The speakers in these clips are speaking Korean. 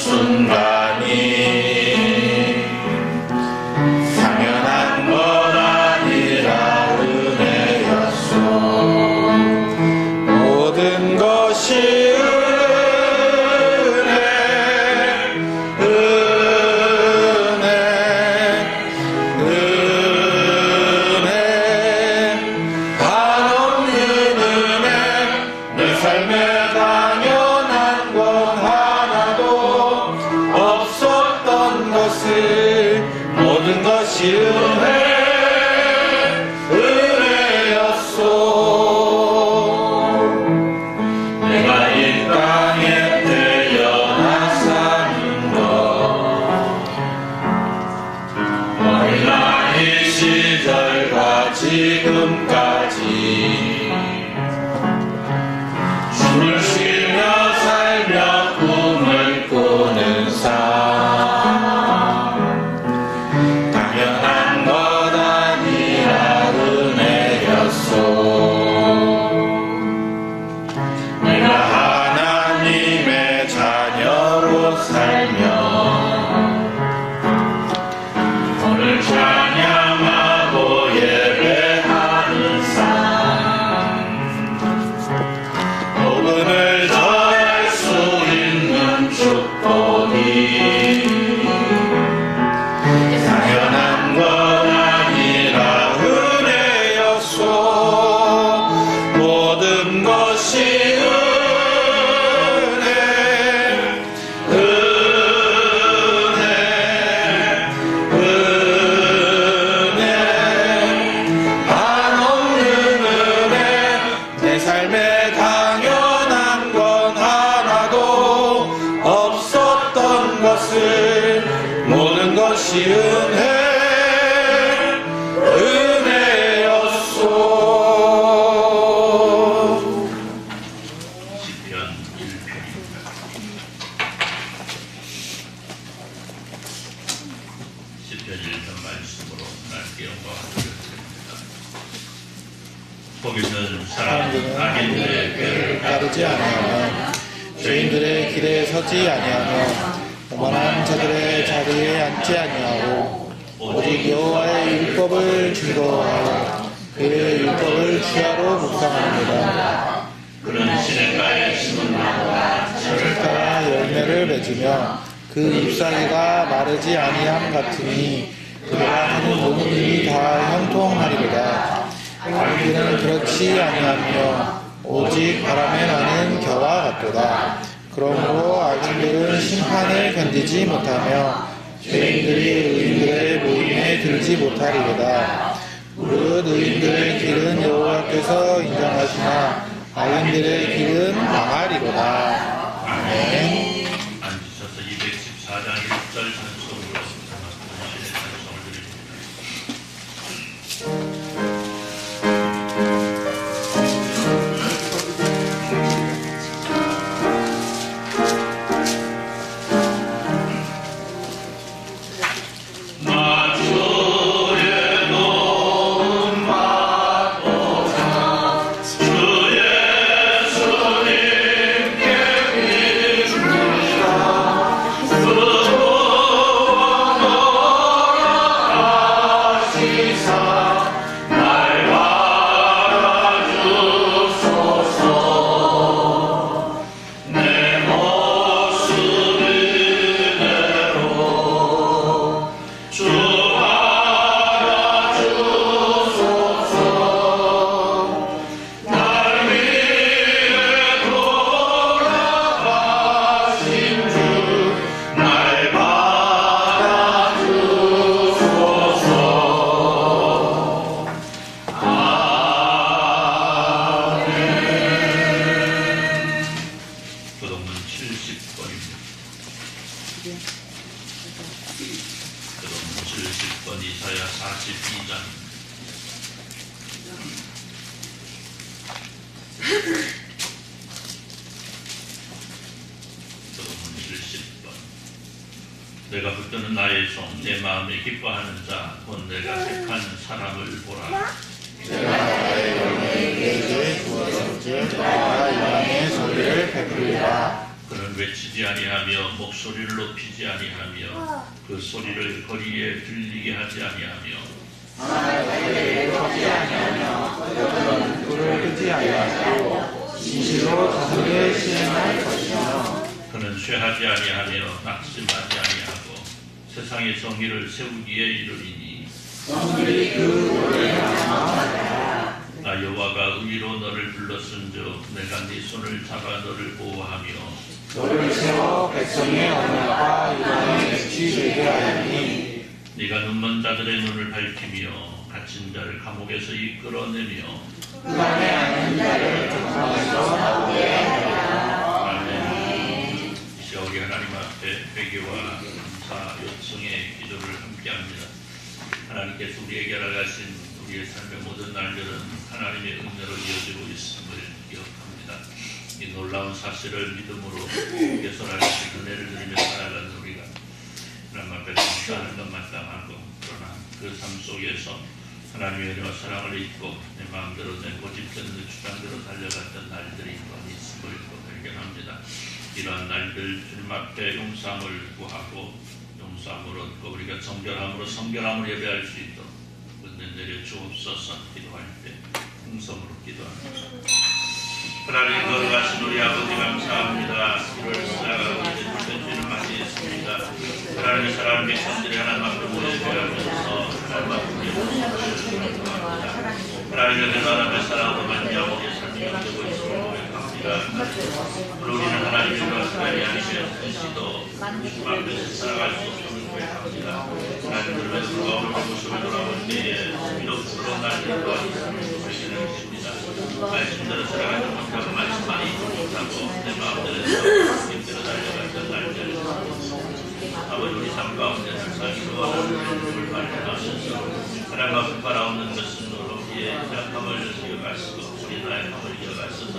순간이 당연한 것 아니라 은혜였소. 모든 것이 모든 것이 은혜였소. 내가 이 땅에 태어나 사는 것 어린 나이 시절과 지금까지 춤을 쉬며 살며 꿈을 꾸는 삶 내가 하나님의 자녀로 살며 오늘 찬양하고 예배하는 삶 복음을 전할 수 있는 축복이 당연한 것 아니라 은혜였소. 모든 것이 은혜 한없는 은혜. 내 삶에 당연한 건 하나도 없었던 것을 모든 것이 시편 1편 말씀으로 하나님께 영광을 드립니다. 거기는 사람들은 악인들의 꾀를 따르지 아니하며 죄인들의 길에 서지 아니하며 오만한 자들의 자리에 앉지 아니하고 오직 여호와의 율법을 즐거워하여 그의 율법을 주야로 묵상하느니라. 그는 시냇가에 심은 나무와 철을 따라 열매를 맺으며 그 잎사귀가 마르지 아니함 같으니 그가 하는 모든 일이 다 형통하리로다. 악인들은 그렇지 아니하며 오직 바람에 나는 겨와 같도다. 그러므로 악인들은 심판을 견디지 못하며 죄인들이 의인들의 모임에 들지 못하리로다. 무릇 의인들의 길은 여호와께서 인정하시나 악인들의 길은 망하리로다. 아멘. 앉으셔서 214장 1절 찬송으로 당신의 찬송을 드립니다. 내가 붙드는 나의 종, 내 마음에 기뻐하는 자, 곧 내가 택한 사람을 보라. 내가 나의 영예에게 주었을지 내가 영광의 소리를 베풀리라. 그는 외치지 아니하며 목소리를 높이지 아니하며 그 소리를 거리에 들리게 하지 아니하며 불을 끄지 아니하고 진실로 자기의 시행할 것이며 그는 쇠하지 아니하며 낙심하지 아니하고 세상의 정의를 세우기에 이르리니 나 여호와가 의로 너를 불렀은즉 내가 네 손을 잡아 너를 보호하며 너를 세워 백성의 언약과 이름을 맺히게 하리니 네가 눈먼 자들의 눈을 밝히며 갇힌 자를 감옥에서 이끌어내며 흑암에 앉은 자를 등성에서 나오게 하리라. 아멘. 이 시간 우리 하나님 앞에 회개와 감사 요청의 기도를 함께합니다. 하나님께서 우리에게 허락하신 우리의 삶의 모든 날들은 하나님의 은혜로 이어지고 있음을 기억합니다. 이 놀라운 사실을 믿음으로 개설하신 은혜를 누리며 살아가는 우리가 하나님 앞에 감사하는 것 마땅하고 그러나 그 삶 속에서 하나님의 은혜와 사랑을 잊고 내 마음대로 내 고집대로 내 주장대로 달려갔던 날들이 많이 있음을 발견합니다. 이러한 날들 주님 앞에 용서함을 구하고 용서함을 얻고 우리가 정결함으로 성결함을 예배할 수 있도록 은혜 내려 주옵소서. 기도할 때 흥성으로 기도합니다. 하나님 거룩하신 우리 아버지 감사합니다. 1월 시작하고 이제 둘째 주를 맞이했습니다. 하나님의 사랑하는 백성들이 하나님 앞에 모여 예배하면서 하나님 앞에 예배합니다. 하나님의 대단함의 사랑으로 만지하고 우리의 삶이 연되고 있음을 고백합니다. 우리는 하나님의 하나님이 아니시도 주님 앞에서 살아갈 수 없음을 고백합니다. 하나님을 위해서 돌아오는 모습을 돌아볼 때에 미덕스러운 날들과 있음을 발견하십니다. 말씀대로 살아가지 못하고 말씀만 잊지 못하고 내 마음대로 힘대로 달려갔던 날들 아버지 우리 삶 가운데 항상 이루어가는 일을 발견하셔서 하나님 앞에 바라옵는 것은 우리의 약함을 이어가시고 우리 나의 함을 이어가셔서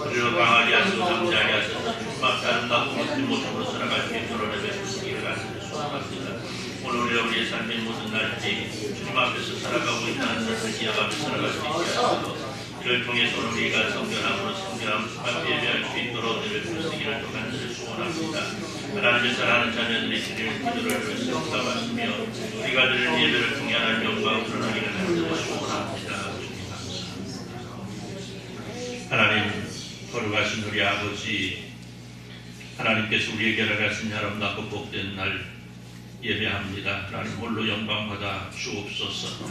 우리를 강하게 하시고 강제하게 하셔서 주님 앞에 아름답고 멋진 모습으로 살아갈 수 있도록 내베푸시기를 간절히 소원합니다. 오늘 우리의 삶의 모든 날들이 주님 앞에서 살아가고 있다는 것을 기억하며 살아갈 수 있게 하시고 이를 통해서 우리가 성결함으로 주님 앞에 예배할 수 있도록 내베푸시기를 또 간절히 소원합니다. 하나님의 사랑하는 자녀들이 드리는 기도를 성취하시며 우리가 드리는 예배를 통해 하나님 영광을 드러나기를 간절히 소원합니다. 주님 감사합니다. 하나님 거룩하신 우리 아버지 하나님께서 우리에게 허락하신 아름답고 복된 날 예배합니다. 하나님 홀로 영광 받아 주옵소서.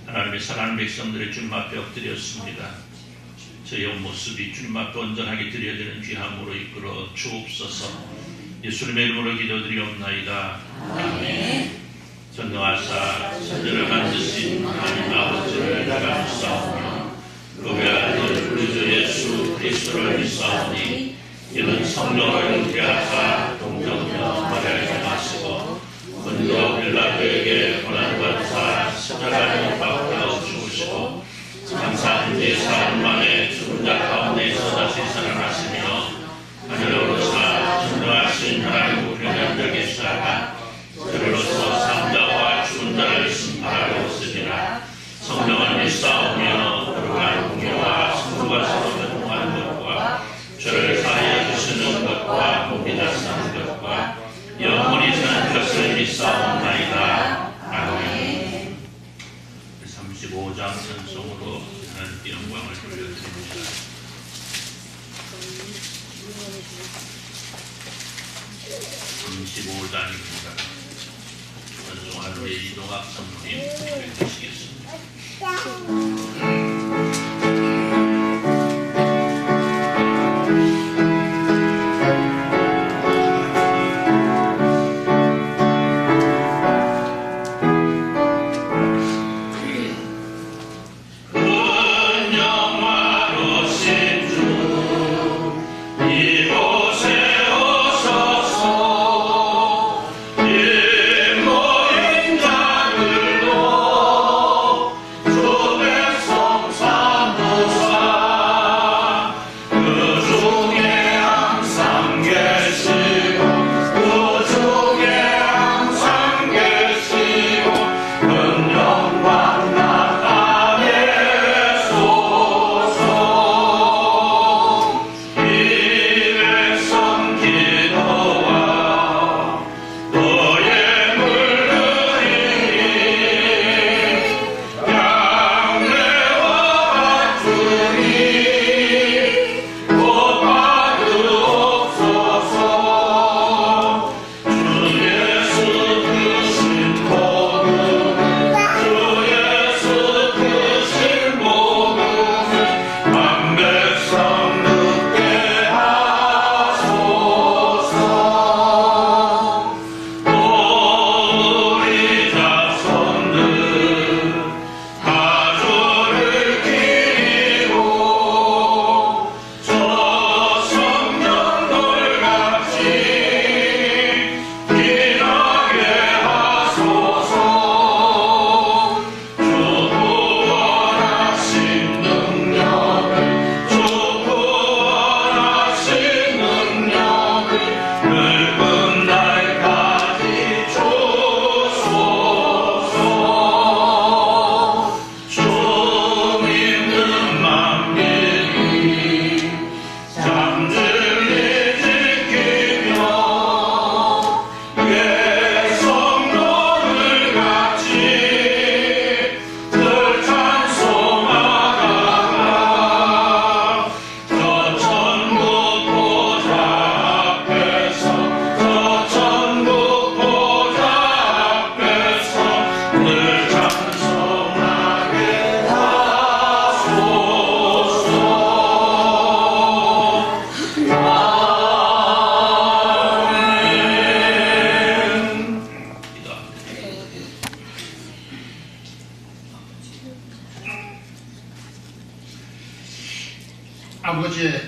하나님의 사랑하는 백성들의 주님 앞에 엎드렸습니다. 저의 모습이 주님 앞에 온전하게 드려지는 귀함으로 이끌어 주옵소서. 예수님의 이름으로 기도드리옵나이다. 아멘. 전능하사 천지를 만드신 하나님 아버지를 내가 믿사오며 그 외아들 우리 주 예수 그리스도를 믿사오니 이는 성령을 잉태하사 동정녀 마리아에게 나시고 본디오 빌라도에게 고난받으사 십자가에 못 박혀 죽으시고 장사한 지 사흘 만에 죽은 자 가운데서 다시 살아나시며 하늘로 오르사 전능하신 하나님 우편에 계시다가 그리로서 산자와 죽은 자를 심판하러 오시리라. 성령을 믿사오며 거룩한 공의와 승부가 서로 교통하는 것과 죄를 사하여 주시는 것과 목이 다스는 것과 영원히 사는 것을 믿사옵나이다. 아멘. 35장 찬송으로 하나님께 영광을 돌려드립니다. 35장입니다. 찬송하는 우리 이동학 선생님 읽으시겠습니다. 이 모인 자들로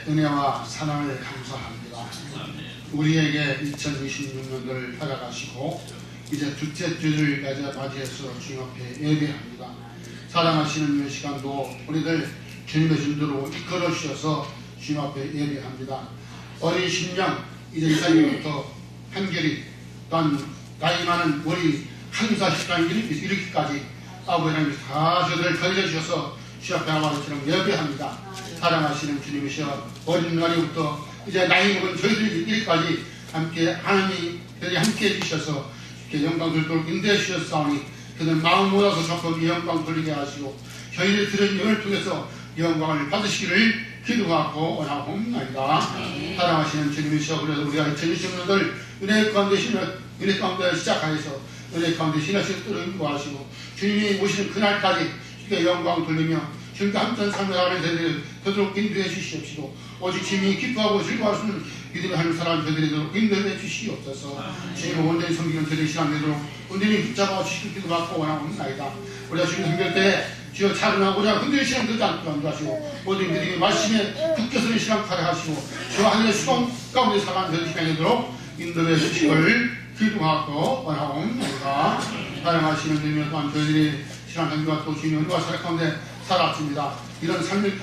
은혜와 사랑을 감사합니다. 우리에게 2026년도를 살아가시고 이제 둘째 주를 맞이해서 주님 앞에 예배합니다. 사랑하시는 이 시간도 우리들 주님의 준도로 이끌어 주셔서 주님 앞에 예배합니다. 어린 심령 이제 이사님부터 한결이 또한 나이 많은 우리 한사 식당을 이르기까지 아버지 하나님 다 저들을 걸려주셔서 주 앞에 아버지처럼 예배합니다. 사랑하시는 주님이시여 어린 날부터 이제 나이 먹은 저희들 이르기까지 함께 하나님이 함께 해주셔서 이렇게 영광 돌도록 인도해 주셨사오니 그들 마음 모아서 자꾸 이 영광 돌리게 하시고 저희들 들은 영을 통해서 영광을 받으시기를 기도하고 원하옵나이다. 사랑하시는 주님이시여 그래서 우리가 2020년을 은혜 가운데 시작하여서 은혜 가운데 신하실 뜻을 인도하시고 주님이 오시는 그날까지 주께 영광 돌리며 주님과 함께한 삶을 하는 저희들을 되도록 인도해 주시옵시고 오직 주님이 기뻐하고 즐거워할 수 있는 믿음의 하나님 사랑하는 저희들이 되도록 인도해 주시옵소서. 주님을 온전히 섬기는 저희들이 시간 되도록 온전히 붙잡아 주시길 기도받고 원하옵나이다. 우리가 주님 섬길 때 주여 찬양하고자 흔들릴 시간 되지 않게 만들어하시고 모든 믿음의 말씀에 굳게 서는 시간 가려하시고 주여 하늘의 수공 가운데 살아가는 저희 시간이 되도록 인도해 주시기를 기도하고 원하옵나이다. 사랑하시는 주님 또한 저희들이 시간 단기와 또 주님의 은혜와 사랑 가운데 살았습니다. 이런 삶을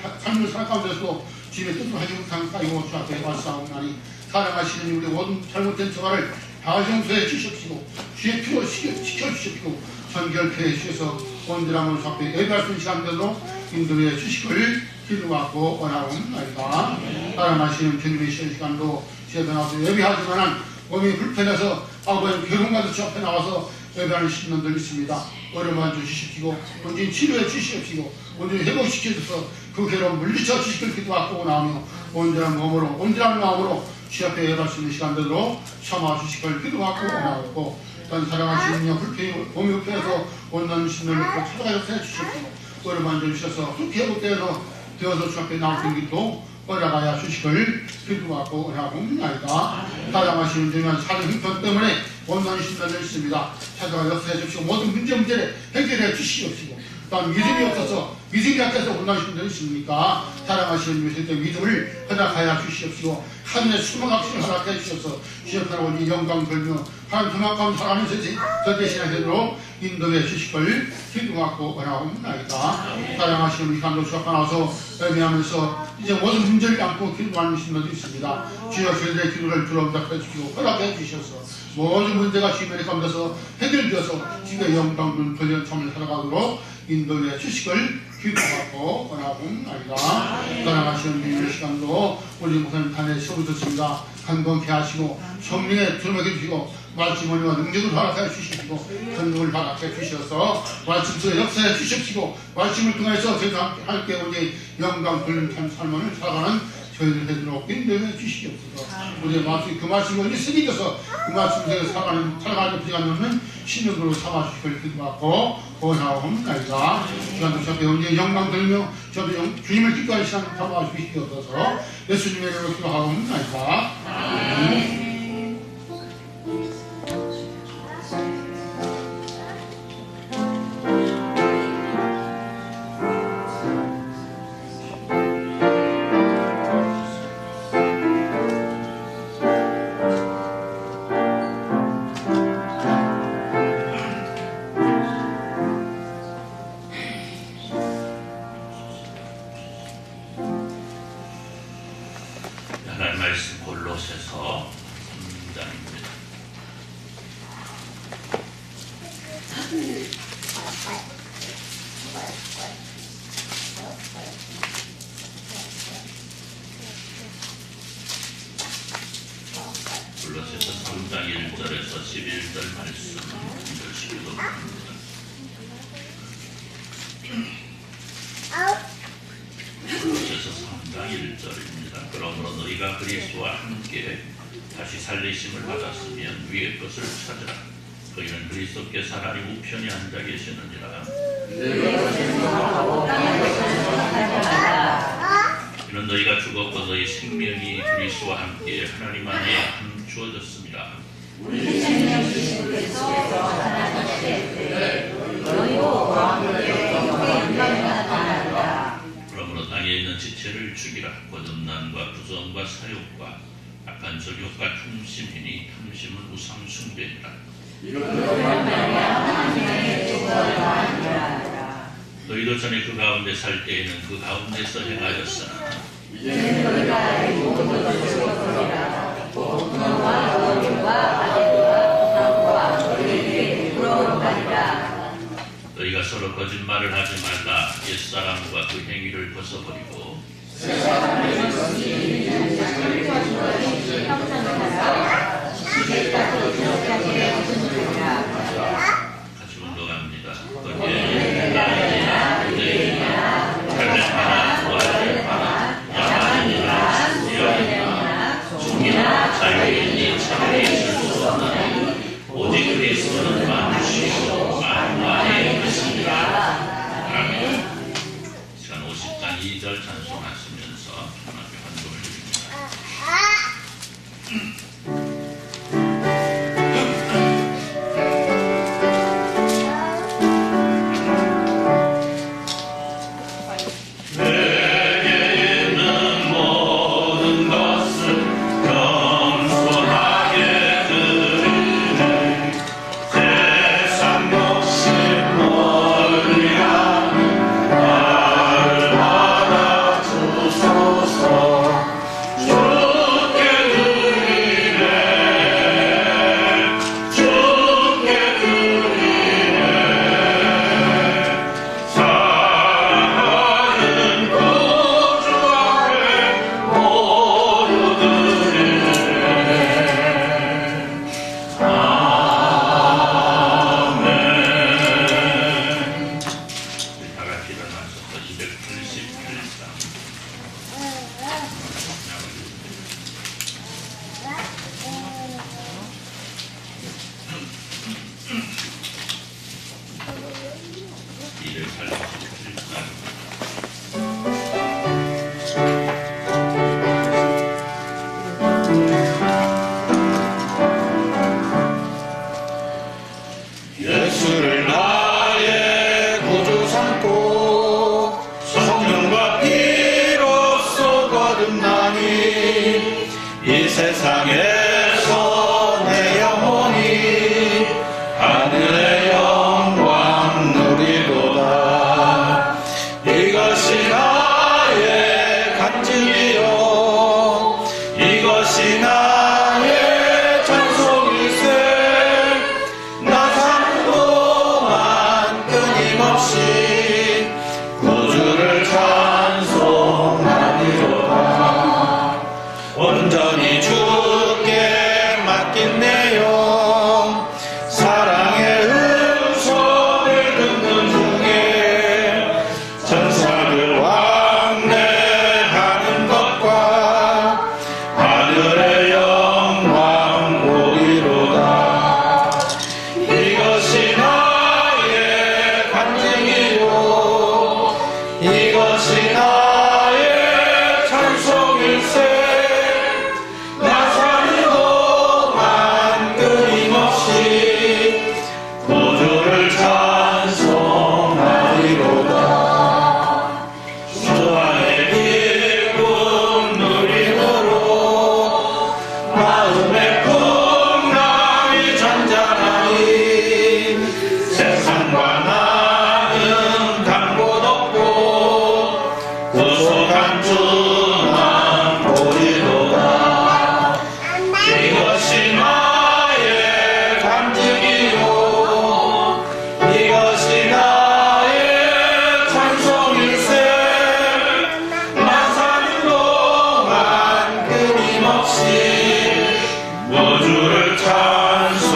살아 가운데서도 주님의 뜻을 하지 못한 까이고 주 앞에 왔사옵나니 사랑하시는 우리 모든 잘못된 저가를 다 용서해 주십시오. 주의 피로 시켜주십시오. 정결케 해주셔서 온전함을 주 앞에 예배할 수 있는 시간들로 인도해 주시기를 기도하고 원하옵나이다. 사랑하시는 주님의 시간도 주에 나와서 예배하지만 몸이 불편해서 아버지 결혼가도 주 앞에 나와서 예배하는 신년들 있습니다. 어려움만 주시옵시고 온전히 치료해 주시옵시고 온전히 회복시켜줘서 그 괴로움 물리쳐 주시길 기도하고 원하며 온전한 몸으로 온전한 마음으로 주 앞에 예배할 수 있는 시간들로 참아 주시길 기도하고 원하고 또한 사랑하시는 영 몸이 불편해서 온전한 신년을 찾아가서 해주시옵시고 어려움만 주셔서 그렇게 회복되어서 되어서 주 앞에 나오신 길도 올라가야 주시길 기도하고 원하옵나이다. 사랑하시는 주님은 사는 형편 때문에 온전히 신뢰를 있습니다. 찾아가 역사해 주시고 모든 문제를 해결해 주시옵시고 또한 믿음이 없어서 믿음이 약해서 온전히 신뢰를 있습니까? 사랑하시는 주님의 믿음을 허락하여 주시옵시고 하늘의 수많은 학식을 허락해 주셔서 주역하나님 영광 돌며 하나님 그만큼 살아가는 저 대신에 되도록 인도해 주시길 기도하고 원하옵나이다. 사랑하시는 우리 감독 주 앞에 나와서 예배하면서 이제 모든 문제를 안고 기도하는 신도도 있습니다. 주여 저희들의 기도를 들어응답해 주시고 허락해 주셔서 모든 문제가 주님의 가운데서 해결되어서 주님의 영광을 돌려 참을 살아가도록 인도해 주시길 기도하고 원하옵나이다. 사랑하시는 주님의 시간도 우리 목사님 단에 세워주셨습니다. 강건케 하시고 성령의 들음하게 주시고 말씀원리와 능력을 허락해 주시고 전능을 허락해 주셔서 말씀 속에 역사해 주십시고 말씀을 통해서 저희가 함께 오직 영광 돌린 참 삶을 살아가는 저희들 되도록 인도해 주시옵소서. 우리의 말씀이 그 말씀이 언제 쓰기져서 그 말씀 속에 살아가는 시간 없는 신령으로 삼아주시길 기도하고 원하옵나이다. 시간도 저한테 언제 영광 돌리며 저도 주님을 기뻐하는 시간 삼아주시옵소서. 예수님의 이름으로 기도하옵나이다. 하나님 말씀 골로새서 3장입니다. 골로새서 3장 1절에서 11절 말씀 읽으시기도 합니다. 골로새서 3장 1절입니다. 그러므로 너희가 그리스도와 함께 다시 살리심을 받았으면 위의 것을 찾으라. 너희는 그리스도께서 하나님 우편에 앉아 계시느니라. 이는 너희가 죽었고 너희 생명이 그리스도와 함께 하나님 안에 감추어졌습니다. 우리 생명 그리스도께서 하나님께 되되 너희도 그와 함께 영광을 나타나리라. 그러므로 땅에 있는 지체를 죽이라. 거듭남과 조정과 사욕과 악한 적욕과 탐심이니 탐심은 우상 숭배니라. 너희도 전에 그 가운데 살 때에는 그 가운데서 행하였으나 이제는 너희가 모든 것을 죽었으리라. 너와 너희와 아들과 부상과 너희에게 부러워하리라. 너희가 서로 거짓말을 하지 말라. 옛사람과 그 행위를 벗어버리고 같이 운동합니다. 거기에 나이나 유대인이나 헬레파나 부활레파나 야만이나 유연이나 종이나 자유인이 차별이 있을 수 없나니 오직 그리스도는 만주시고 만왕의 것이니라. 아멘. 시간 50장 2절 찬송하시면서 하나님의 환송을 드립니다. 예수를 나의 구주 삼고 성령과 피로써 거듭나니 이 세상에서 내 영혼이 하늘의 영광 누리도다. 이것이 나의 간증이요 이것이 나의 찬송일세. 구주를 찬송하리로다. 온전히 주께 맡긴 내 영 사랑의 음성을 듣는 중에 천사들 왕래하는 것과 하늘의 영광 보리로다. 이것이 나의 간증이요 이것이 나의 찬송일세. 나 사는 동안 끊임없이 구주를 찬송하리로다. 주 안에 기쁨 누림으로 마음의 풍랑이 잔잔하니 세상과 나는 간 곳 없고 구속한 주만 보리로다. 이것이 나의 간증이요 이것이 나의 찬송일세. 나 사는 동안 끊임없이 우주를 찬송하리로다.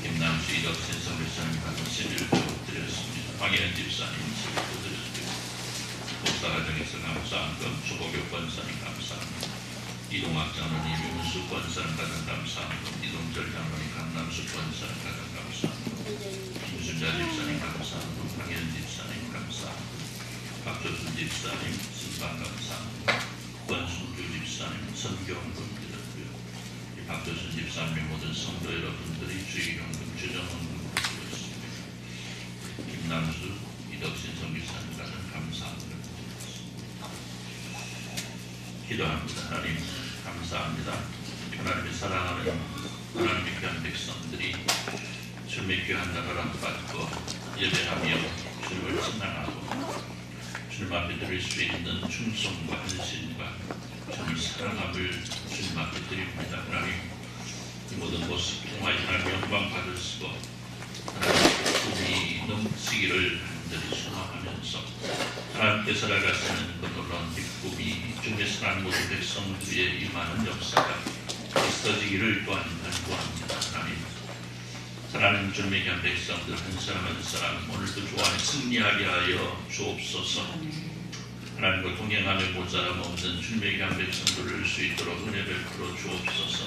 김남수 이덕신 성교사님하고 11조 드렸습니다. 황혜연 집사님 11조 드렸습니다. 목사가정에서 감사한금 주보교 권사님 감사합니다. 이동학 장로님 윤수 권사님 가장 감사합니다. 이동철 장로님 강남수 권사님 가장 감사합니다. 김순자 집사님 감사합니다. 황혜연 집사님 감사합니다. 박조순 집사님 신방 감사합니다. 권순주 집사님 선교원금 드렸고요. 박교순 집사님 모든 성도 여러분들이 주일연금 주정헌금 드렸습니다. 김남수 이덕신 성기사님과는 감사합니다. 기도합니다. 하나님 감사합니다. 하나님의 사랑하는 하나님의 귀한 백성들이 주님의 귀한 나라를 받고 예배하며 주님을 찬양하고 주님 앞에 드릴 수 있는 충성과 헌신과 주님을 사랑함을 주님 앞에 드립니다. 하나님 이 모든 모습 통하여 하나님 영광 받으시고 하나님 꿈이 넘치기를 간절히 소망하면서 하나님께 살아가시는 그 놀라운 기쁨이 주님의 사랑 모든 백성들의 임하는 역사가 있어지기를 또한 간구합니다. 하나님 사랑하는 주님의 귀한 백성들 한 사람 한 사람 오늘도 주 안에 승리하게 하여 주옵소서. 하나님과 동행하며 모자람 없는 주님의 귀한 백성들을 수 있도록 은혜 베풀어 주옵소서.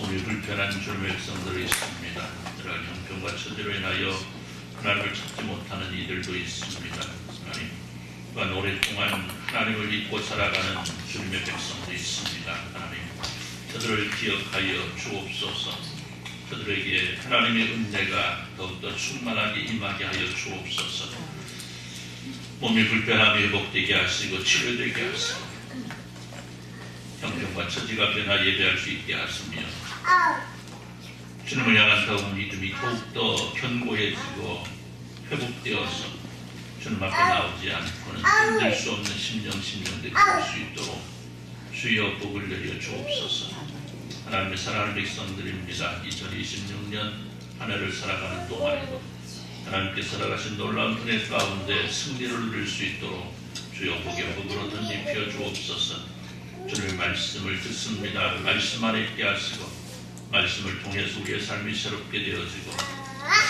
오늘 불편한 주님의 백성들이 있습니다. 여러 형편과 처지로 인하여 하나님을 찾지 못하는 이들도 있습니다. 하나님 또한 오랫동안 하나님을 잊고 살아가는 주님의 백성도 있습니다. 하나님 저들을 기억하여 주옵소서. 저들에게 하나님의 은혜가 더욱더 충만하게 임하게 하여 주옵소서. 몸이 불편함이 회복되게 하시고 치료되게 하시고 형편과 처지가 변화 예배할 수 있게 하시며 주님을 향한 더욱 믿음이 더욱더 견고해지고 회복되어서 주님 앞에 나오지 않고는 흔들 수 없는 심령들이 될 수 있도록 주여 복을 내려 주옵소서. 하나님의 사랑하는 백성들입니다. 2026년 한 해를 살아가는 동안에도 하나님께 살아가신 놀라운 은혜 가운데 승리를 누릴 수 있도록 주여 복의 복으로 던집혀 주옵소서. 주님의 말씀을 듣습니다. 말씀 안에 있게 하시고 말씀을 통해서 우리의 삶이 새롭게 되어지고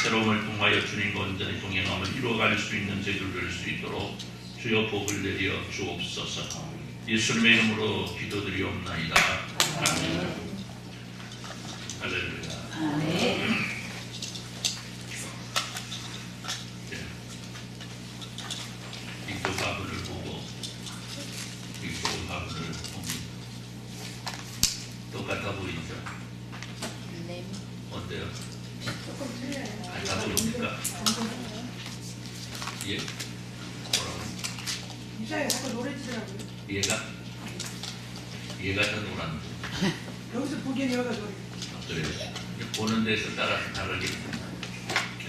새로움을 통하여 주님과 온전히 동행함을 이루어갈 수 있는 저희들 될 수 있도록 주여 복을 내려 주옵소서. 예수님의 이름으로 기도드리옵나이다. 아멘. 할렐루야. 아멘. 빅토 바브를 보고 빅토 바브를 봅니다. 똑같아 보이죠? 네. 어때요? 같아 보입니까? 예? 뭐라고? 이사야 자꾸 노래 지더라고요. 얘가 더 노란 여기서 보기엔 여기가 노래. 그래요. 보는 데서 따라서 다르겠습니다.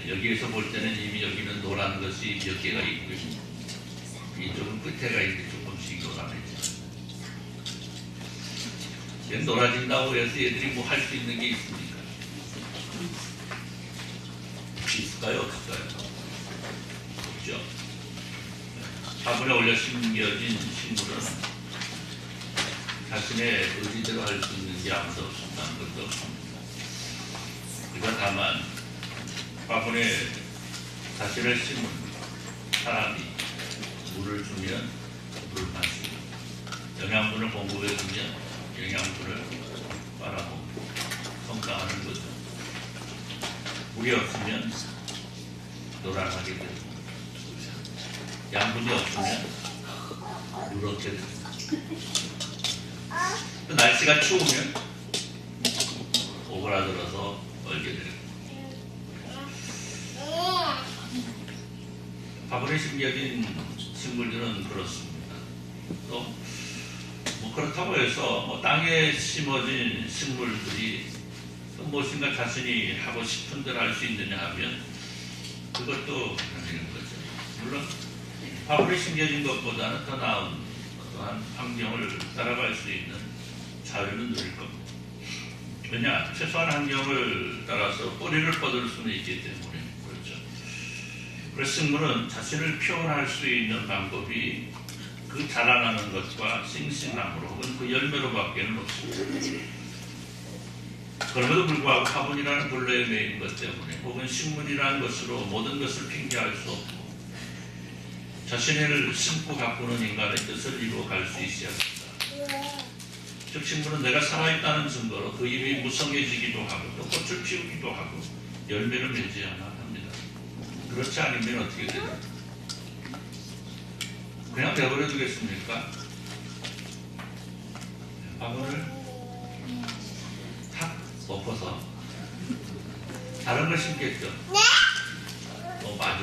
여기에서 볼 때는 이미 여기는 노란 것이 몇 개가 있고 이쪽은 끝에가 있는데 조금씩 노란해져. 노라진다고 해서 얘들이 뭐 할 수 있는 게 있습니까? 있을까요? 없을까요? 없죠. 화분에 올려 심겨진 식물은 자신의 의지대로 할 수 있는 게 아무도 없다는 것도 없습니다. 그가 다만 화분에 자신을 심은 사람이 물을 주면 물을 마시고 영양분을 공급해 주면 영양분을 빨아먹고 성장하는 거죠. 물이 없으면 노란하게 되고 양분이 없으면 누렇게 되고 또 날씨가 추우면 오그라들어서 얼게 되고 화분에 심겨진 식물들은 그렇습니다. 또 뭐 그렇다고 해서 뭐 땅에 심어진 식물들이 또 무엇인가 자신이 하고 싶은 대로 할 수 있느냐 하면 그것도 아닌 거죠. 물론 화분에 심겨진 것보다는 더 나은 어떠한 환경을 따라갈 수 있는 자유는 누릴 겁니다. 왜냐? 최소한 환경을 따라서 뿌리를 뻗을 수는 있기 때문에 그렇죠. 그래서 식물은 자신을 표현할 수 있는 방법이 그 자라나는 것과 싱싱함으로 혹은 그 열매로밖에는 없습니다. 그럼에도 불구하고 화분이라는 본래에 매인 것 때문에 혹은 식물이라는 것으로 모든 것을 핑계할 수 없고 자신을 심고 가꾸는 인간의 뜻을 이루어갈 수 있어야 합니다. 즉 식물은 내가 살아있다는 증거로 그 입이 무성해지기도 하고 또 꽃을 피우기도 하고 열매를 맺어야만 합니다. 그렇지 않으면 어떻게 되나? 그냥 내버려 두겠습니까? 화분을 엎어서 다른 걸 심겠죠. 맞아.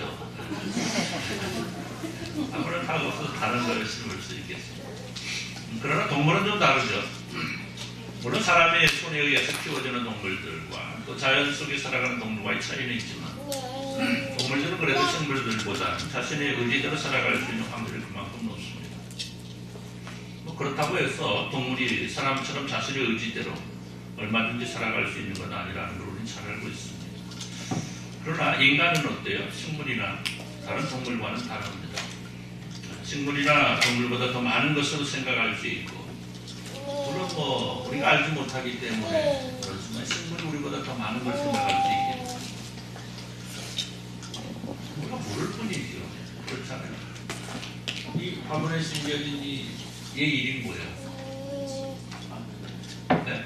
아무런 타고 없어서 다른 걸 심을 수 있겠습니다. 그러나 동물은 좀 다르죠. 물론 사람의 손에 의해서 키워지는 동물들과 또 자연 속에 살아가는 동물과의 차이는 있지만 동물들은 그래도 식물들보다 자신의 의지대로 살아갈 수 있는 확률이 그만큼 높습니다. 그렇다고 해서 동물이 사람처럼 자신의 의지대로 얼마든지 살아갈 수 있는 건 아니라는 걸 우리는 잘 알고 있습니다. 그러나 인간은 어때요? 식물이나 다른 동물과는 다릅니다. 식물이나 동물보다 더 많은 것으로 생각할 수 있고, 물론 우리가 알지 못하기 때문에 그렇지만 식물이 우리보다 더 많은 걸 생각할 수 있겠죠. 우리가 모를 뿐이죠. 그렇잖아요. 이 화분에 심겨진 얘 이름이 뭐예요? 네?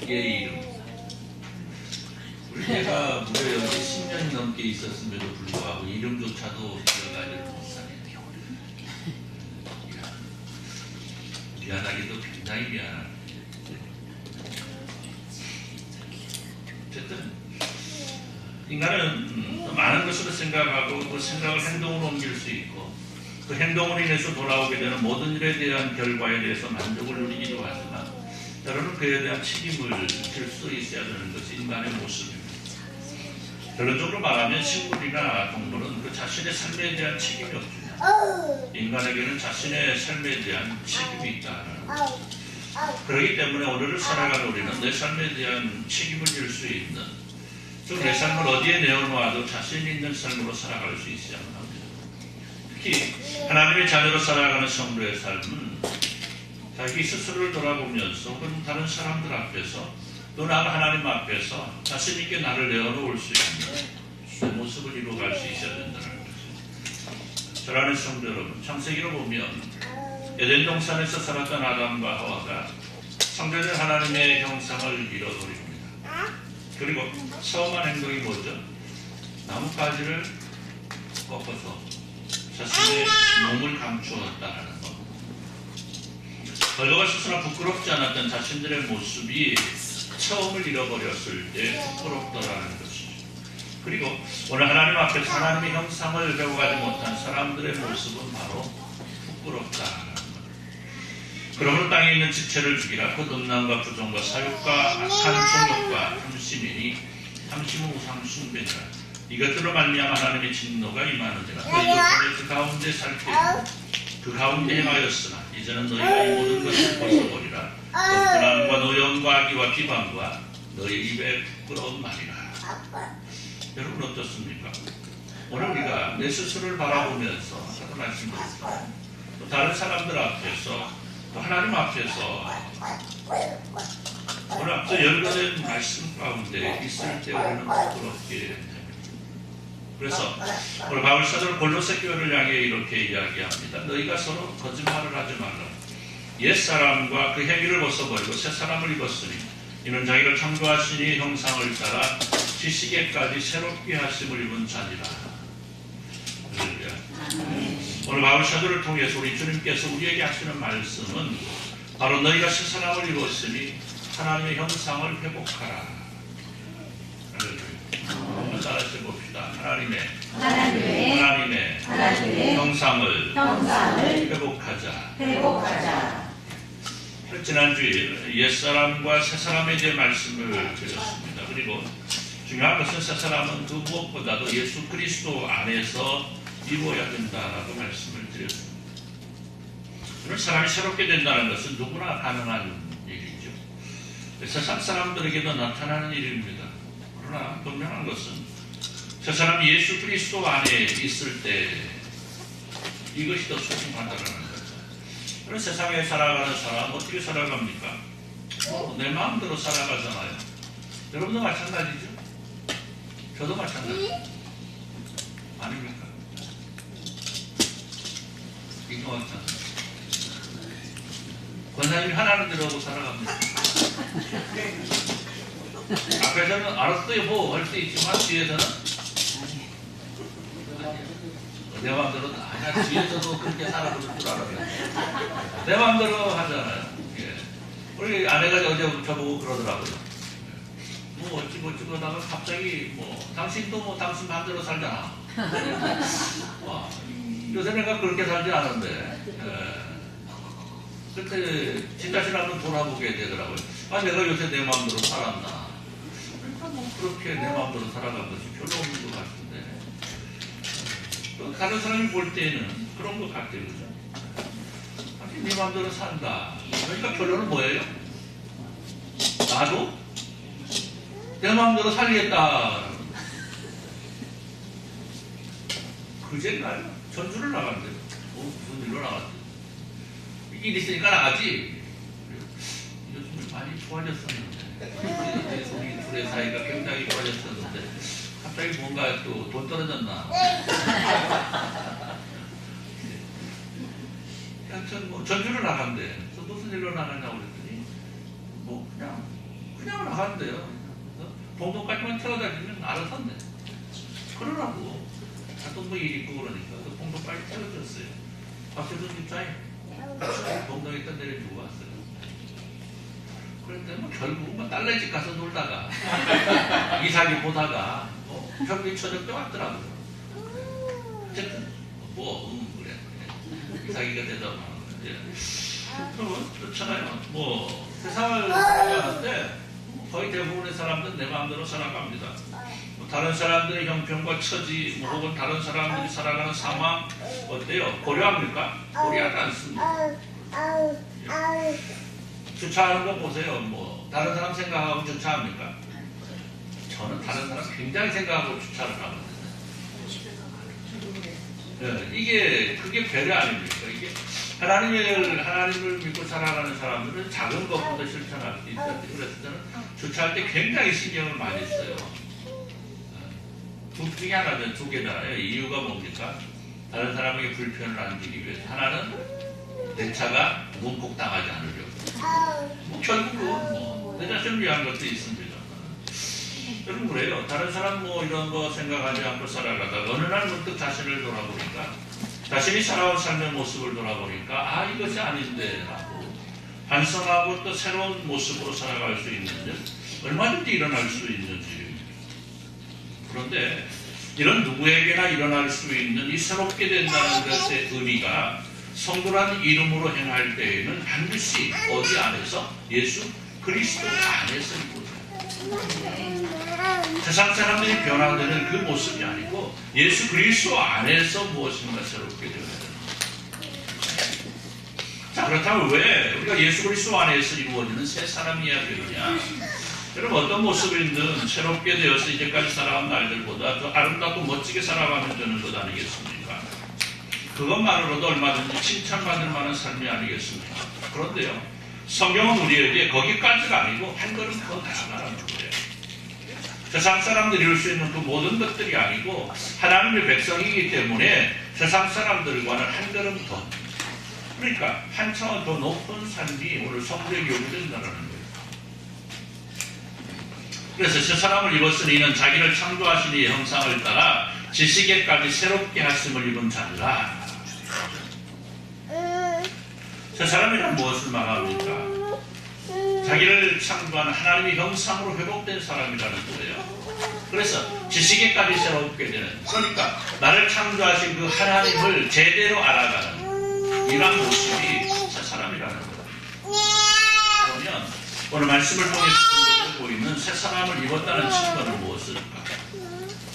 얘 이름. 우리 애가 무려 여기 10년이 넘게 있었음에도 불구하고 이름조차도 기억하지를 못하네요. 미안하기도 굉장히 미안합니다. 어쨌든 인간은 많은 것으로 생각하고 그 생각을 행동으로 옮길 수 있고 그 행동으로 인해서 돌아오게 되는 모든 일에 대한 결과에 대해서 만족을 누리기도 하지만 때로는 그에 대한 책임을 질 수 있어야 되는 것이 인간의 모습입니다. 결론적으로 말하면 식물이나 동물은 그 자신의 삶에 대한 책임이 없습니다. 인간에게는 자신의 삶에 대한 책임이 있다는 것. 그렇기 때문에 오늘을 살아가는 우리는 내 삶에 대한 책임을 질 수 있는, 즉 내 삶을 어디에 내어놓아도 자신 있는 삶으로 살아갈 수 있어야만 합니다. 특히 하나님의 자녀로 살아가는 성도의 삶은 자기 스스로를 돌아보면서 혹은 다른 사람들 앞에서 또 나가 하나님 앞에서 자신 있게 나를 내어놓을 수 있는 그 모습을 이루어갈 수 있어야 된다는 것입니다. 사랑하는 성도 여러분, 창세기로 보면 에덴 동산에서 살았던 아담과 하와가 창조된 하나님의 형상을 잃어버립니다. 그리고 처음 한 행동이 뭐죠? 나뭇가지를 꺾어서 자신의 몸을 감추었다는 것. 결과가 스스로 부끄럽지 않았던 자신들의 모습이 처음을 잃어버렸을 때 부끄럽더라는 것이죠. 그리고 오늘 하나님 앞에서 하나님의 형상을 배워가지 못한 사람들의 모습은 바로 부끄럽다는 것. 그러므로 땅에 있는 지체를 죽이라. 곧 음란과 부정과 사욕과 악한 정욕과 탐심이니 탐심은 우상 숭배니라. 이것들로 말미암아 하나님의 진노가 임하느니라. 너희도 그 가운데 살게 그 가운데 행하였으나 이제는 너희가 이 모든 것을 벗어버리라. 불안과 노염과 악의와 비방과 너희 입에 부끄러운 말이라. 여러분 어떻습니까? 오늘 우리가 내 스스로를 바라보면서 아까 말씀드렸죠. 또 다른 사람들 앞에서 또 하나님 앞에서 오늘 앞서 열거된 말씀 가운데 있을 때 우리는 부끄럽게 됩니다. 그래서 오늘 바울 사도는 골로새 교회를 향해 이렇게 이야기합니다. 너희가 서로 거짓말을 하지 말라. 옛사람과 그 행위를 벗어버리고 새사람을 입었으니 이는 자기를 창조하시니 형상을 따라 지시계까지 새롭게 하심을 입은 자니라. 오늘 바울 사도를 통해서 우리 주님께서 우리에게 하시는 말씀은 바로 너희가 새사람을 입었으니 하나님의 형상을 회복하라. 한번 따라서 봅시다. 하나님의 형상을 회복하자. 지난주에 옛사람과 새사람에 대해 말씀을 드렸습니다. 그리고 중요한 것은 새사람은 그 무엇보다도 예수 그리스도 안에서 이루어야 된다라고 말씀을 드렸습니다. 그런 사람이 새롭게 된다는 것은 누구나 가능한 일이죠. 세상 사람들에게도 나타나는 일입니다. 그러나 분명한 것은 저 사람이 예수 그리스도 안에 있을 때 이것이 더 소중하다는 거죠. 그런 세상에 살아가는 사람 어떻게 살아갑니까? 내 마음대로 살아가잖아요. 여러분도 마찬가지죠? 저도 마찬가지죠. 아닙니까? 이거 같잖아요. 권사님이 하나는 대로 살아갑니다. 앞에서는 알았어요 뭐 할 수 있지만 뒤에서는 내 마음대로 아니야 뒤에서도 그렇게 살아볼 줄 알아요. 내 마음대로 하잖아요. 예. 우리 아내가 어제 저보고 그러더라고요. 뭐 어찌고 하다가 갑자기 뭐 당신도 뭐 당신 마음대로 살잖아. 와, 요새 내가 그렇게 살지 않은데 그때 진짜 지나면 돌아보게 되더라고요. 아, 내가 요새 내 마음대로 살았나. 그러니까 뭐 그렇게 내 마음대로 살아간 것이 별로 없는 것 같은데 다른 사람이 볼 때는 그런 것 같아요. 그죠? 아니, 네 마음대로 산다. 그러니까 결론은 뭐예요? 나도 내 마음대로 살겠다. 그제인가요? 전주를 나갔는데 무슨 일로 나갔지? 일 있으니까 나가지. 요즘 많이 좋아졌었는데 우리 둘의 사이가 굉장히 좋아졌었는데 갑자기 뭔가 또 돈 떨어졌나. 하여튼 뭐 전주를 나간대. 그래서 무슨 일로 나갔냐고 그랬더니 뭐 그냥 나간대요. 봉동까지만 태워다니면 알아서 한대. 그러라고. 또 뭐 일 있고 그러니까 그 봉동까지 태워줬어요. 박수준 집사님 봉동에 있던 데를 두고 왔어요. 그런데 뭐 결국 뭐 딸네 집 가서 놀다가 이삭이 보다가 결국 저녁 때 왔더라고요. 어쨌든 그래. 이삭이가 대답하는 거예요. 그러면 그렇잖아요. 뭐 세상을 살아가는데 거의 대부분의 사람들은 내 마음대로 살아갑니다. 다른 사람들의 형편과 처지 혹은 다른 사람들이 살아가는 상황 어때요? 고려합니까? 고려하지 않습니다. 주차하는 거 보세요. 뭐 다른 사람 생각하고 주차합니까? 저는 다른 사람 굉장히 생각하고 주차를 하거든요. 네, 그게 배려 아닙니까? 이게 하나님을 믿고 살아가는 사람들은 작은 것부터 실천할 수 있어요. 그래서 저는 주차할 때 굉장히 신경을 많이 써요. 둘 중에 하나는 두 개잖아요. 이유가 뭡니까? 다른 사람에게 불편을 안 주기 위해서. 하나는 내 차가 문콕당하지 않으려고. 뭐 결국은 내 자신을 위한 것도 있습니다. 여러분 그래요. 다른 사람 뭐 이런 거 생각하지 않고 살아가다가 어느 날 문득 자신을 돌아보니까 자신이 살아온 삶의 모습을 돌아보니까 아 이것이 아닌데 라고 반성하고 또 새로운 모습으로 살아갈 수 있는 일 얼마든지 일어날 수 있는지. 그런데 이런 누구에게나 일어날 수 있는 이 새롭게 된다는 것의 의미가 성도란 이름으로 행할 때에는 반드시 어디 안에서? 예수 그리스도 안에서 이루어져요. 세상 사람들이 변화되는 그 모습이 아니고 예수 그리스도 안에서 무엇인가 새롭게 되어야 됩니다. 자, 그렇다면 왜 우리가 예수 그리스도 안에서 이루어지는 새 사람 이야기느냐? 여러분 어떤 모습이든 새롭게 되어서 이제까지 살아간 날들보다 더 아름답고 멋지게 살아가면 되는 것 아니겠습니까? 그것만으로도 얼마든지 칭찬받을 만한 삶이 아니겠습니까? 그런데요, 성경은 우리에게 거기까지가 아니고 한 걸음 더 나아가라는 거예요. 세상 사람들이 이룰 수 있는 그 모든 것들이 아니고 하나님의 백성이기 때문에 세상 사람들과는 한 걸음 더, 그러니까 한 차원 더 높은 삶이 오늘 성도에게 요구된다는 거예요. 그래서 새 사람을 입었으니 이는 자기를 창조하신 이의 형상을 따라 지식에까지 새롭게 하심을 입은 자니라. 새 사람이란 무엇을 말합니까? 자기를 창조한 하나님의 형상으로 회복된 사람이라는 거예요. 그래서 지식에까지 새롭게 되는, 그러니까 나를 창조하신 그 하나님을 제대로 알아가는 이러한 모습이 새 사람이라는 거예요. 그러면 오늘 말씀을 통해서 보이는 새 사람을 입었다는 증거는 무엇일까?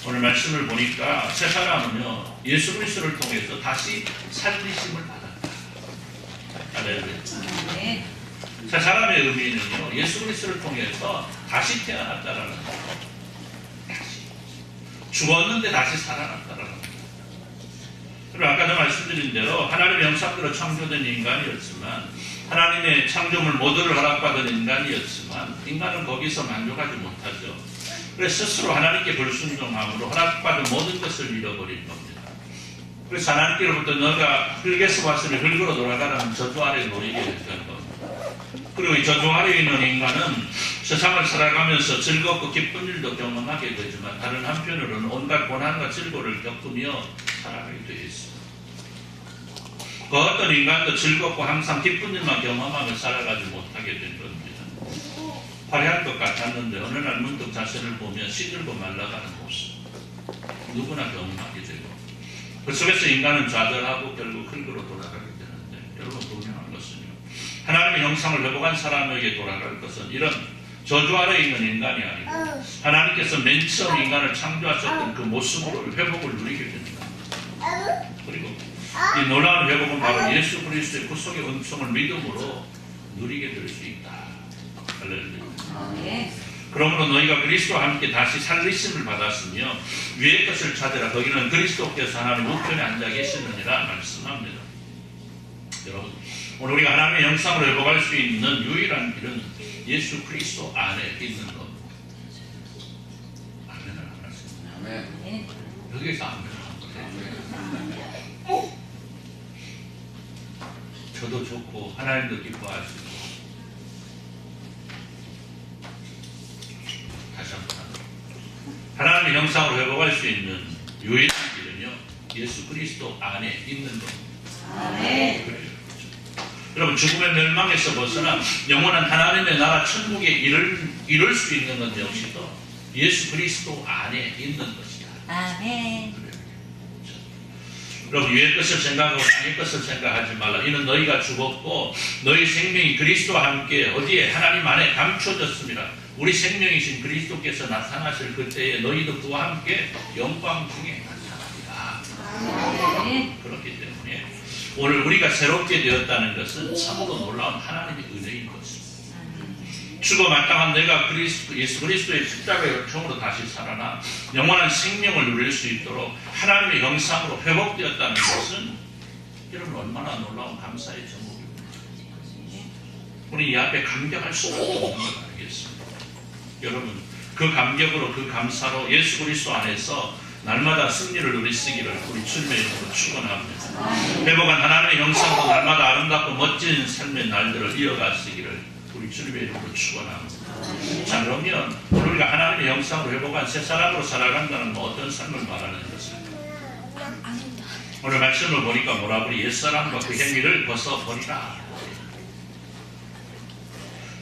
오늘 말씀을 보니까 새 사람은요, 예수 그리스도를 통해서 다시 살리심을 받았다. 할렐루야. 새 사람의 의미는요, 예수 그리스도를 통해서 다시 태어났다라는 거예요. 죽었는데 다시 살아났다라는 거예요. 그리고 아까도 말씀드린 대로 하나님의 형상대로 창조된 인간이었지만, 하나님의 창조물 모두를 허락받은 인간이었지만 인간은 거기서 만족하지 못하죠. 그래서 스스로 하나님께 불순종함으로 허락받은 모든 것을 잃어버린 겁니다. 그래서 하나님께로부터 너가 흙에서 왔으니 흙으로 돌아가라는 저주 아래 놓이게 됐던 겁니다. 그리고 이 저주 아래에 있는 인간은 세상을 살아가면서 즐겁고 기쁜 일도 경험하게 되지만 다른 한편으로는 온갖 고난과 질고를 겪으며 살아가게 되어 있습니다. 그 어떤 인간도 즐겁고 항상 기쁜 일만 경험하며 살아가지 못하게 된 겁니다. 화려한 것 같았는데 어느 날 문득 자신을 보면 시들고 말라가는 모습, 누구나 경험하게 되고 그 속에서 인간은 좌절하고 결국 흙으로 돌아가게 되는데, 여러분 분명한 것은요, 하나님의 형상을 회복한 사람에게 돌아갈 것은 이런 저주 아래에 있는 인간이 아니고 하나님께서 맨 처음 인간을 창조하셨던 그 모습으로 회복을 누리게 됩니다. 그리고 이 놀라운 회복은 바로 예수 그리스도의 구속의 은총을 믿음으로 누리게 될 수 있다. 할렐루야. 그러므로 너희가 그리스도와 함께 다시 살리심을 받았으며 위의 것을 찾으라. 거기는 그리스도께서 하나님 우편에 앉아 계시느니라 말씀합니다. 여러분, 오늘 우리가 하나님의 형상으로 회복할 수 있는 유일한 길은 예수 그리스도 안에 있는 것. 아멘을 안 하십니다. 아멘. 여기서 아멘을 한 거예요. 저도 좋고 하나님도 기뻐하시고. 다시 한번 하나님의 형상으로 회복할 수 있는 유일한 길은요, 예수 그리스도 안에 있는 겁니다. 아멘. 여러분, 죽음의 멸망에서 벗어나 영원한 하나님의 나라 천국에 이룰 수 있는 건 역시도 예수 그리스도 안에 있는 것이다. 아멘. 여러분, 위의 것을 생각하고 땅의 것을 생각하지 말라. 이는 너희가 죽었고 너희 생명이 그리스도와 함께 어디에? 하나님 안에 감춰졌습니다. 우리 생명이신 그리스도께서 나타나실 그때에 너희도 그와 함께 영광 중에 나타납니다. 아멘. 그렇기 때문에 오늘 우리가 새롭게 되었다는 것은 참으로 놀라운 하나님의 은혜인 것입니다. 죽어 마땅한 내가 예수 그리스도의 십자가의 은총으로 다시 살아나 영원한 생명을 누릴 수 있도록 하나님의 형상으로 회복되었다는 것은 여러분 얼마나 놀라운 감사의 제목입니다. 우리 이 앞에 감격할 수밖에 없는 것 아니겠습니까? 여러분, 그 감격으로 그 감사로 예수 그리스도 안에서 날마다 승리를 누리시기를 우리 주님의 이름으로 축원합니다. 회복한 하나님의 형상으로 날마다 아름답고 멋진 삶의 날들을 이어가시기를 우리 주님의 이름으로 축원합니다. 자, 그러면 우리가 하나님의 형상으로 회복한 새 사람으로 살아간다는 건 어떤 삶을 말하는 것일까? 오늘 말씀을 보니까 뭐라고 우리 옛사람과 그 행위를 벗어버리라.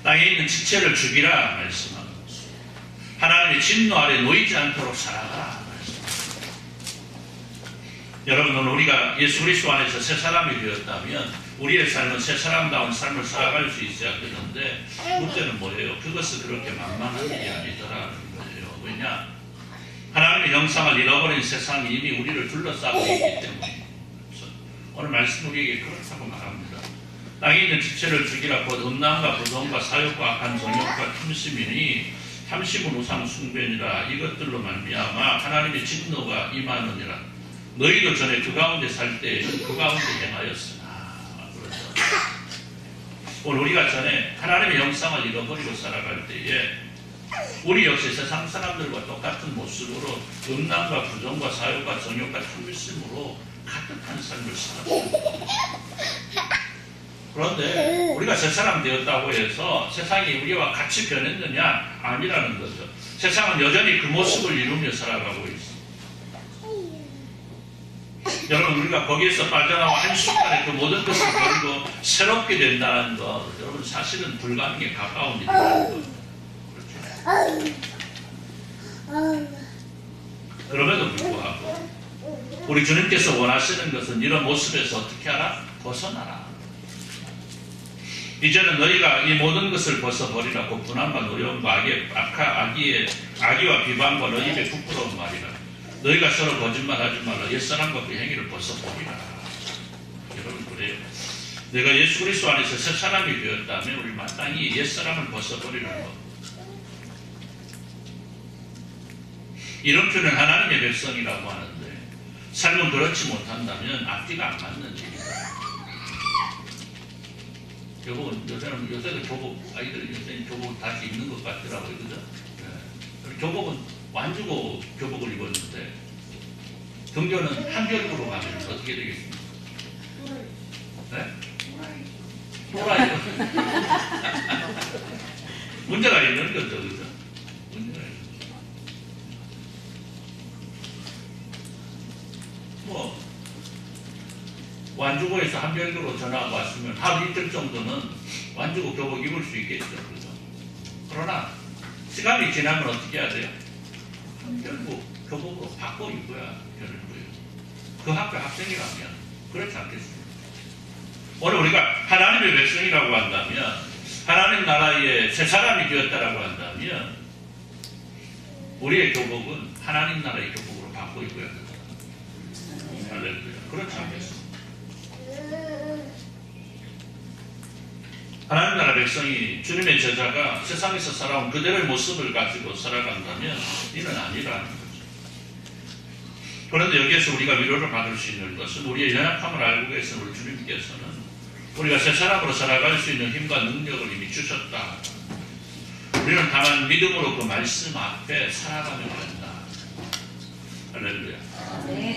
땅에 있는 지체를 죽이라 말씀합니다. 하나님의 진노 아래 놓이지 않도록 살아가라. 여러분, 오늘 우리가 예수 그리스도 안에서 새 사람이 되었다면 우리의 삶은 새 사람다운 삶을 살아갈 수 있어야 되는데 문제는 뭐예요? 그것은 그렇게 만만한 일이 아니더라는 거예요. 왜냐? 하나님의 형상을 잃어버린 세상이 이미 우리를 둘러싸고 있기 때문에. 오늘 말씀 우리에게 그렇다고 말합니다. 땅에 있는 지체를 죽이라. 곧 음란과 부정과 사욕과 악한 정욕과 탐심이니 탐심은 우상 숭배니라. 이것들로 말미암아 하나님의 진노가 임하느니라. 너희도 전에 그 가운데 살 때 그 가운데 행하였으나. 그렇죠. 오늘 우리가 전에 하나님의 형상을 잃어버리고 살아갈 때에 우리 역시 세상 사람들과 똑같은 모습으로 음란과 부정과 사욕과 정욕과 탐심으로 가득한 삶을 살았습니다. 그런데 우리가 새 사람 되었다고 해서 세상이 우리와 같이 변했느냐? 아니라는 거죠. 세상은 여전히 그 모습을 이루며 살아가고 있습니다. 여러분, 우리가 거기에서 빠져나와 한순간에 그 모든 것을 버리고 새롭게 된다는 것, 여러분 사실은 불가능에 가까운 일이라는 것. 그렇죠? 그럼에도 불구하고 우리 주님께서 원하시는 것은 이런 모습에서 어떻게 하라? 벗어나라. 이제는 너희가 이 모든 것을 벗어버리라고 분함과 노여움과 악의와 비방과 너 입의 부끄러운 말이라. 너희가 서로 거짓말하지 말라. 옛사람과 그 행위를 벗어버리라. 여러분, 그래요. 내가 예수 그리스도 안에서 새 사람이 되었다면 우리 마땅히 옛사람을 벗어버리는 것. 이런 표현은 하나님의 백성이라고 하는데 삶은 그렇지 못한다면 앞뒤가 안 맞는 일입니다. 교복은 요새는 교복, 아이들 요새는 교복 다시 입는 것 같더라고요. 그죠? 네. 교복은 완주고 교복을 입었는데 등교는 한결구로 가면 어떻게 되겠습니까? 네? 또라이. 문제가 있는 거죠. 그죠? 문제가 있는 거죠. 완주고에서 한별도로 전화가 왔으면 하루 이틀 정도는 완주고 교복 입을 수 있겠죠. 그죠? 그러나 시간이 지나면 어떻게 해야 돼요? 한별도 교복으로 바꿔 입어야 되는 거예요. 그 학교 학생이라면 그렇지 않겠습니까? 오늘 우리가 하나님의 백성이라고 한다면, 하나님 나라의 새 사람이 되었다라고 한다면, 우리의 교복은 하나님 나라의 교복으로 바꿔 입어야 된다. 할렐루야. 그렇지 않겠습니까? 하나님 나라 백성이 주님의 제자가 세상에서 살아온 그대로의 모습을 가지고 살아간다면 이는 아니라는 거죠. 그런데 여기에서 우리가 위로를 받을 수 있는 것은 우리의 연약함을 알고 계신 우리 주님께서는 우리가 새 사람으로 살아갈 수 있는 힘과 능력을 이미 주셨다. 우리는 다만 믿음으로 그 말씀 앞에 살아가면 된다. 할렐루야.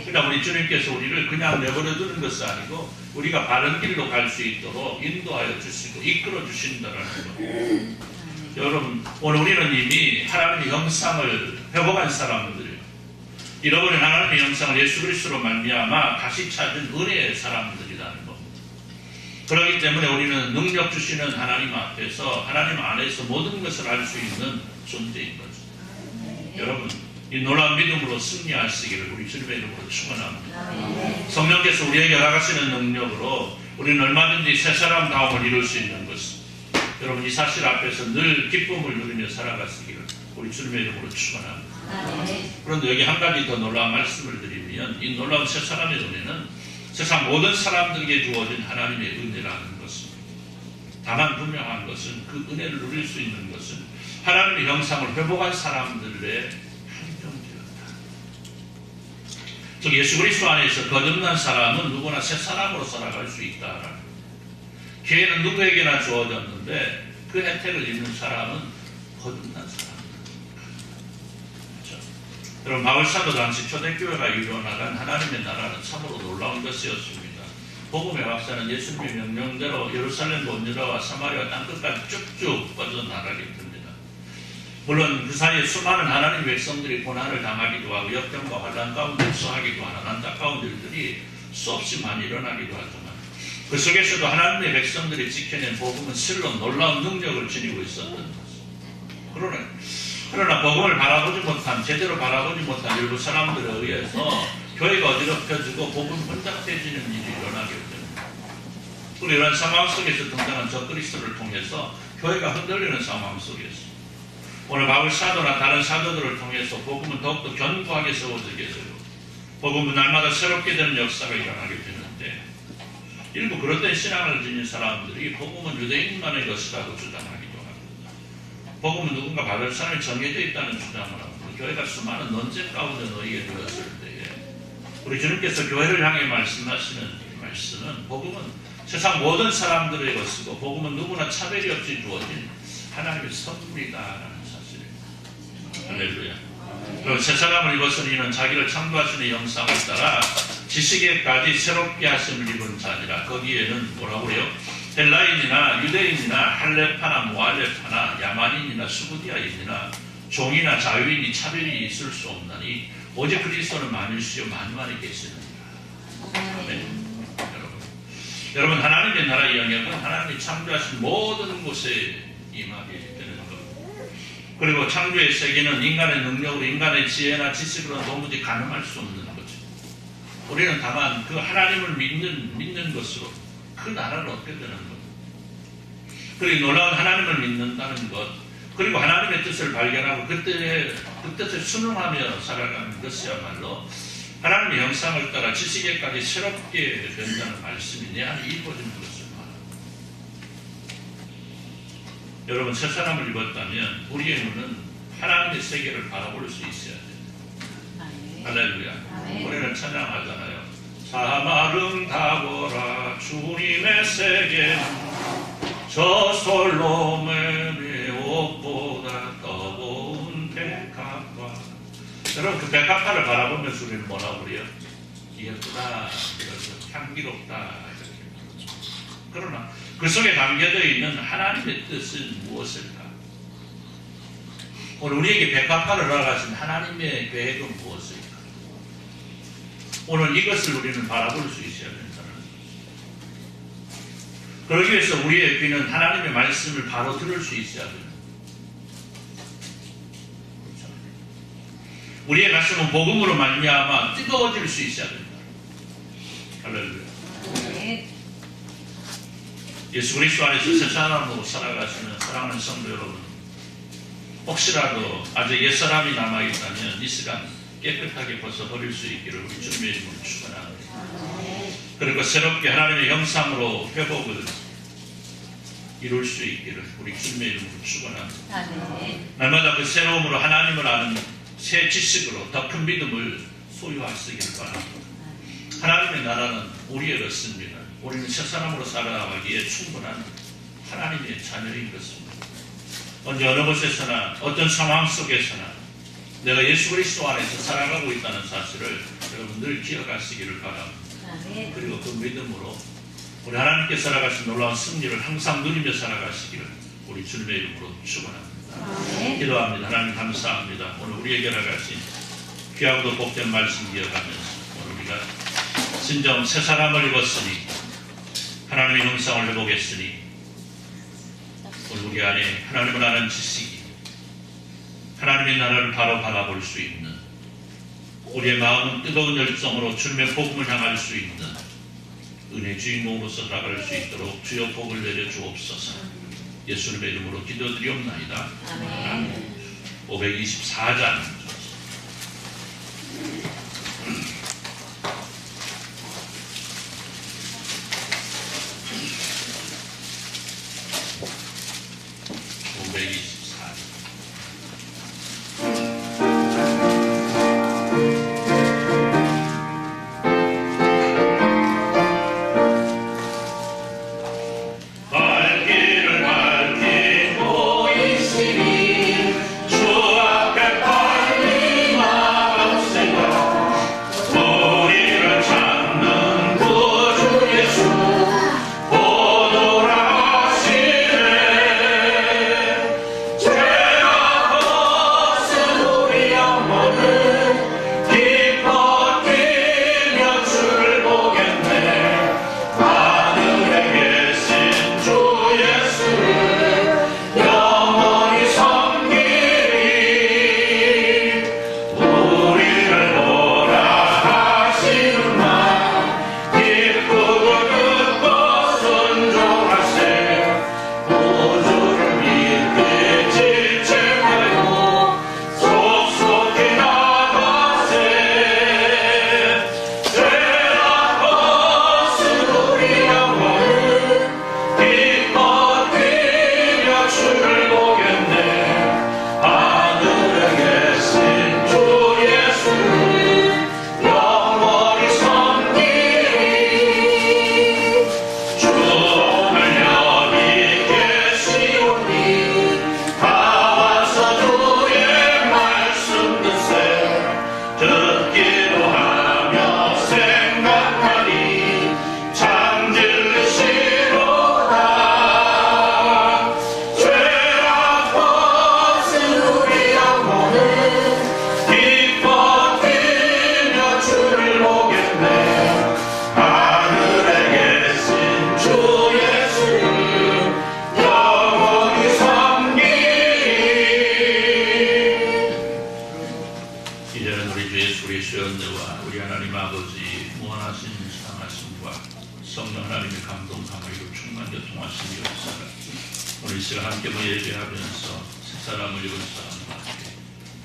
그러니까 우리 주님께서 우리를 그냥 내버려 두는 것은 아니고 우리가 바른 길로 갈 수 있도록 인도하여 주시고 이끌어 주신다는 것. 여러분, 오늘 우리는 이미 하나님의 형상을 회복한 사람들이에요. 잃어버린 하나님의 형상을 예수 그리스도로 말미암아 다시 찾은 은혜의 사람들이라는 것. 그렇기 때문에 우리는 능력 주시는 하나님 앞에서 하나님 안에서 모든 것을 알 수 있는 존재인 거죠. 여러분, 이 놀라운 믿음으로 승리하시기를 우리 주님의 이름으로 축원합니다. 성령께서 우리에게 허락하시는 능력으로 우리는 얼마든지 새 사람다움을 이룰 수 있는 것을, 여러분 이 사실 앞에서 늘 기쁨을 누리며 살아가시기를 우리 주님의 이름으로 축원합니다. 그런데 여기 한 가지 더 놀라운 말씀을 드리면, 이 놀라운 새 사람의 은혜는 세상 모든 사람들에게 주어진 하나님의 은혜라는 것입니다. 다만 분명한 것은 그 은혜를 누릴 수 있는 것은 하나님의 형상을 회복한 사람들의 즉 예수 그리스도 안에서 거듭난 사람은 누구나 새 사람으로 살아갈 수 있다라는, 기회는 누구에게나 주어졌는데 그 혜택을 입는 사람은 거듭난 사람입니다. 그렇죠? 여러분, 바울사도 당시 초대교회가 이루어나간 하나님의 나라는 참으로 놀라운 것이었습니다. 복음의 확산은 예수님의 명령대로 예루살렘 온 유다와 사마리아 땅끝까지 쭉쭉 뻗어나가게 됩니다. 물론 그 사이에 수많은 하나님 백성들이 고난을 당하기도 하고 역경과 환난 가운데 처하기도 하는 안타까운 일들이 수없이 많이 일어나기도 하지만, 그 속에서도 하나님의 백성들이 지켜낸 복음은 실로 놀라운 능력을 지니고 있었던 것입니다. 그러나 복음을 바라보지 못한, 제대로 바라보지 못한 일부 사람들에 의해서 교회가 어지럽혀지고 복음 혼잡해지는 일이 일어나게 됩니다. 그리고 이런 상황 속에서 등장한 적그리스도를 통해서 교회가 흔들리는 상황 속에서 오늘 바울 사도나 다른 사도들을 통해서 복음은 더욱더 견고하게 세워지게 되고 복음은 날마다 새롭게 되는 역사가 일어나게 되는데, 일부 그릇된 신앙을 지닌 사람들이 복음은 유대인만의 것이라고 주장하기도 합니다. 복음은 누군가 받을 사람이 정해져 있다는 주장을 하고, 교회가 수많은 논쟁 가운데 놓이게 되었을 때에 우리 주님께서 교회를 향해 말씀하시는 말씀은, 복음은 세상 모든 사람들의 것이고 복음은 누구나 차별이 없이 주어진 하나님의 선물이다라는 사실입니다. 할렐루야. 그럼 새 사람을 입었으니 이는 자기를 창조하시는 형상을 따라 지식에까지 새롭게 하심을 입은 자니라. 거기에는 뭐라고 그래요? 헬라인이나 유대인이나 할레파나 모알레파나 야만인이나 수부디아인이나 종이나 자유인이 차별이 있을 수 없나니 오직 그리스도는 만유시요 만유안에 계시느니라. 아멘. 여러분, 하나님의 나라의 영역은 하나님이 창조하신 모든 곳에 임하게 되는 겁니다. 그리고 창조의 세계는 인간의 능력으로, 인간의 지혜나 지식으로는 도무지 가늠할 수 없는 거죠. 우리는 다만 그 하나님을 믿는 것으로 그 나라를 얻게 되는 겁니다. 그리고 놀라운 하나님을 믿는다는 것, 그리고 하나님의 뜻을 발견하고 그 뜻을 순응하며 살아가는 것이야말로 하나님의 형상을 따라 지식에까지 새롭게 된다는 말씀이 내 안에 이루어지는 것을 말합니다. 여러분, 새 사람을 입었다면 우리의 눈은 하나님의 세계를 바라볼 수 있어야 돼요. 할렐루야. 우리는 찬양하잖아요. 사마름다보라 주님의 세계, 저 솔로몬의 옷보다 더 고운 백합화. 여러분, 그 백합화를 바라보면서 우리는 뭐라고 그래요? 예쁘다, 향기롭다. 그러나 그 속에 담겨져 있는 하나님의 뜻은 무엇일까? 오늘 우리에게 백합화를 허락하신 하나님의 계획은 무엇일까? 오늘 이것을 우리는 바라볼 수 있어야 된다는 것입니다. 그러기 위해서 우리의 귀는 하나님의 말씀을 바로 들을 수 있어야 됩니다. 그렇죠? 우리의 가슴은 복음으로 말미암아 뜨거워질 수 있어야 됩니다. 할렐루야. 아멘. 예수 그리스도 안에서 새 사람으로 살아가시는 사랑하는 성도 여러분, 혹시라도 아직 옛사람이 남아있다면 이 시간 깨끗하게 벗어버릴 수 있기를 우리 주님의 이름으로 축원합니다. 그리고 새롭게 하나님의 형상으로 회복을 이룰 수 있기를 우리 주님의 이름으로 축원합니다. 아멘. 날마다 그 새로움으로 하나님을 아는 새 지식으로 더 큰 믿음을 소유하시기를 바랍니다. 하나님의 나라는 우리의 것입니다. 우리는 새 사람으로 살아가기에 충분한 하나님의 자녀인 것입니다. 언제 어느 곳에서나 어떤 상황 속에서나 내가 예수 그리스도 안에서 살아가고 있다는 사실을 여러분 늘 기억하시기를 바랍니다. 아멘. 그리고 그 믿음으로 우리 하나님께 살아가신 놀라운 승리를 항상 누리며 살아가시기를 우리 주님의 이름으로 축원합니다. 아멘. 기도합니다. 하나님 감사합니다. 오늘 우리에게 나가신 귀하고도 복된 말씀 기억하면서 오늘 우리가 진정 새 사람을 입었으니 하나님의 형상을 회복했으니 오늘 우리 안에 하나님을 아는 지식이 하나님의 나라를 바로 바라볼 수 있는 우리의 마음은 뜨거운 열정으로 주님의 복음을 향할 수 있는 은혜 주인공으로서 살아갈 수 있도록 주여 복을 내려 주옵소서. 예수님의 이름으로 기도드리옵나이다. 아멘. 524장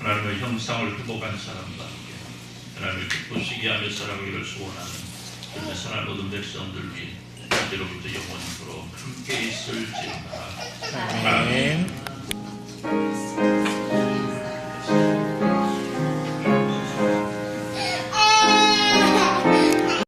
하나님의 형상을 회복한 사람과 함께 하나님을 기쁘시게 하며 살아가기를 소원하는 그런 사랑 모든 백성들 위해 이제로부터 영원토록 함께 있을지어다. 아멘.